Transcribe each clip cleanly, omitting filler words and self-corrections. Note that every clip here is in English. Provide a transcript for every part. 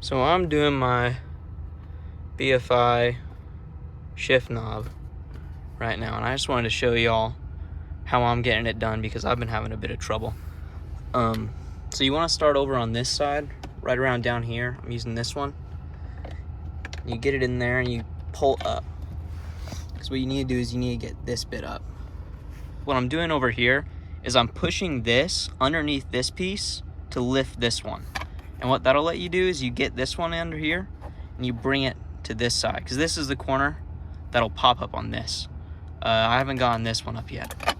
So I'm doing my BFI shift knob right now, and I just wanted to show y'all how I'm getting it done because I've been having a bit of trouble. So you want to start over on this side, right around down here. I'm using this one. You get it in there and you pull up, because what you need to do is you need to get this bit up. What I'm doing over here is I'm pushing this underneath this piece to lift this one. And what that'll let you do is you get this one under here and you bring it to this side, because this is the corner that'll pop up on this. I haven't gotten this one up yet.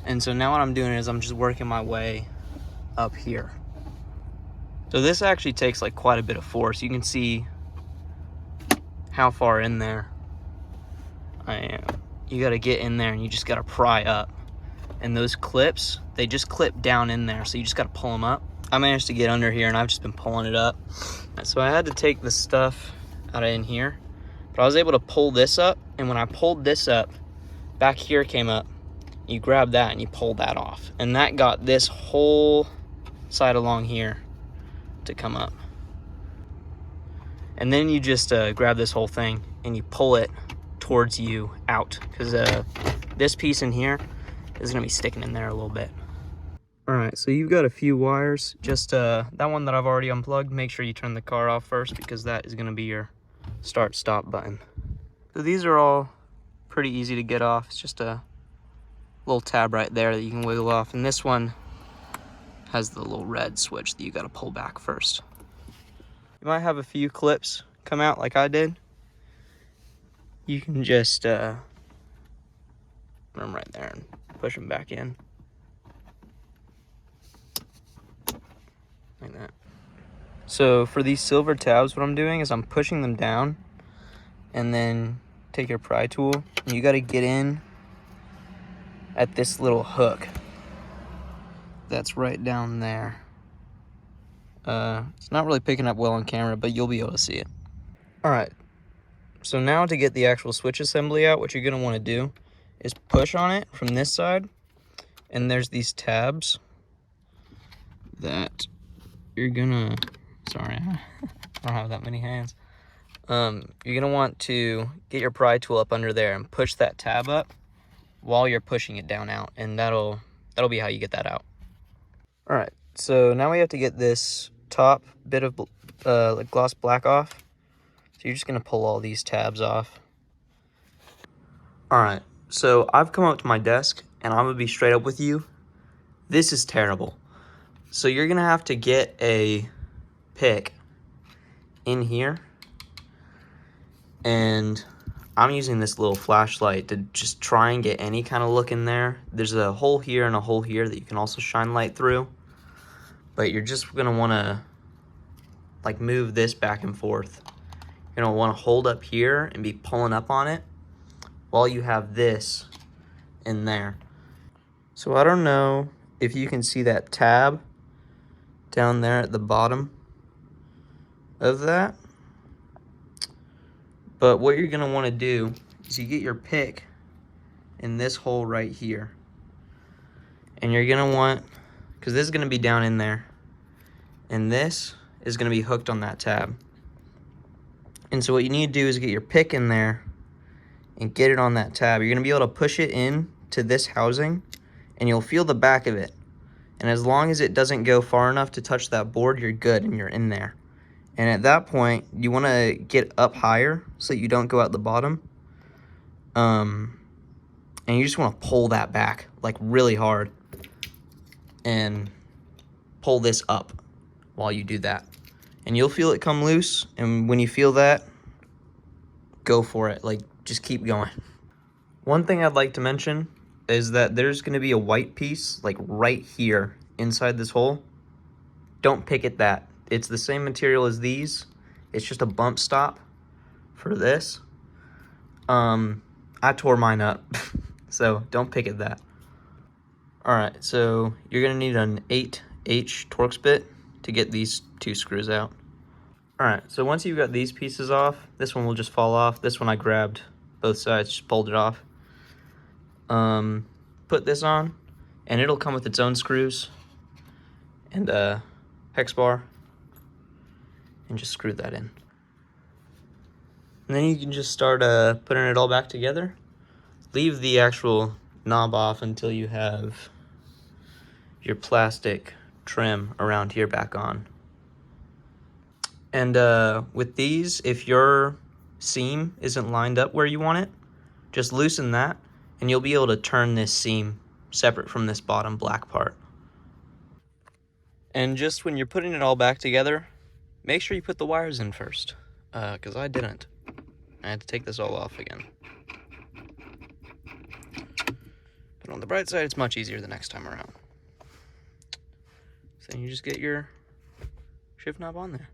And so now what I'm doing is I'm just working my way up here. So this actually takes like quite a bit of force. You can see how far in there I am. You gotta get in there and you just gotta pry up. And those clips, they just clip down in there, so you just gotta pull them up. I managed to get under here and I've just been pulling it up. So I had to take the stuff out of in here, but I was able to pull this up, and when I pulled this up, back here came up. You grab that and you pull that off, and that got this whole side along here to come up. And then you just grab this whole thing and you pull it towards you out, because this piece in here is gonna be sticking in there a little bit. All right, so you've got a few wires. Just that one that I've already unplugged, make sure you turn the car off first, because that is gonna be your start stop button. So these are all pretty easy to get off. It's just a little tab right there that you can wiggle off, and this one has the little red switch that you gotta pull back first. You might have a few clips come out like I did. You can just put them right there and push them back in. Like that. So for these silver tabs, what I'm doing is I'm pushing them down, and then take your pry tool and you got to get in at this little hook that's right down there. It's not really picking up well on camera, but you'll be able to see it. All right, so now to get the actual switch assembly out, what you're going to want to do is push on it from this side, and there's these tabs that you're gonna, sorry, I don't have that many hands. You're gonna want to get your pry tool up under there and push that tab up while you're pushing it down out, and that'll be how you get that out. All right, so now we have to get this top bit of like gloss black off. So you're just gonna pull all these tabs off. All right, so I've come up to my desk, and I'm gonna be straight up with you. This is terrible. So you're gonna have to get a pick in here, and I'm using this little flashlight to just try and get any kind of look in there. There's a hole here and a hole here that you can also shine light through, but you're just gonna wanna like move this back and forth. You're gonna wanna hold up here and be pulling up on it while you have this in there. So I don't know if you can see that tab down there at the bottom of that, but what you're gonna wanna do is you get your pick in this hole right here, and you're gonna want, because this is gonna be down in there, and this is gonna be hooked on that tab. And so what you need to do is get your pick in there and get it on that tab. You're gonna be able to push it in to this housing, and you'll feel the back of it. And as long as it doesn't go far enough to touch that board, you're good and you're in there. And at that point, you want to get up higher so that you don't go out the bottom. And you just want to pull that back like really hard and pull this up while you do that. And you'll feel it come loose. And when you feel that, go for it. Like, just keep going. One thing I'd like to mention is that there's going to be a white piece like right here inside this hole. Don't pick at that. It's the same material as these. It's just a bump stop for this. I tore mine up, so don't pick at that. All right, so you're gonna need an 8H Torx bit to get these two screws out. All right, so once you've got these pieces off, this one will just fall off. This one I grabbed both sides, just pulled it off. Put this on, and it'll come with its own screws and a hex bar. and just screw that in. And then you can just start putting it all back together. Leave the actual knob off until you have your plastic trim around here back on. And with these, if your seam isn't lined up where you want it, just loosen that and you'll be able to turn this seam separate from this bottom black part. And just when you're putting it all back together, make sure you put the wires in first, because I didn't. I had to take this all off again. But on the bright side, it's much easier the next time around. So you just get your shift knob on there.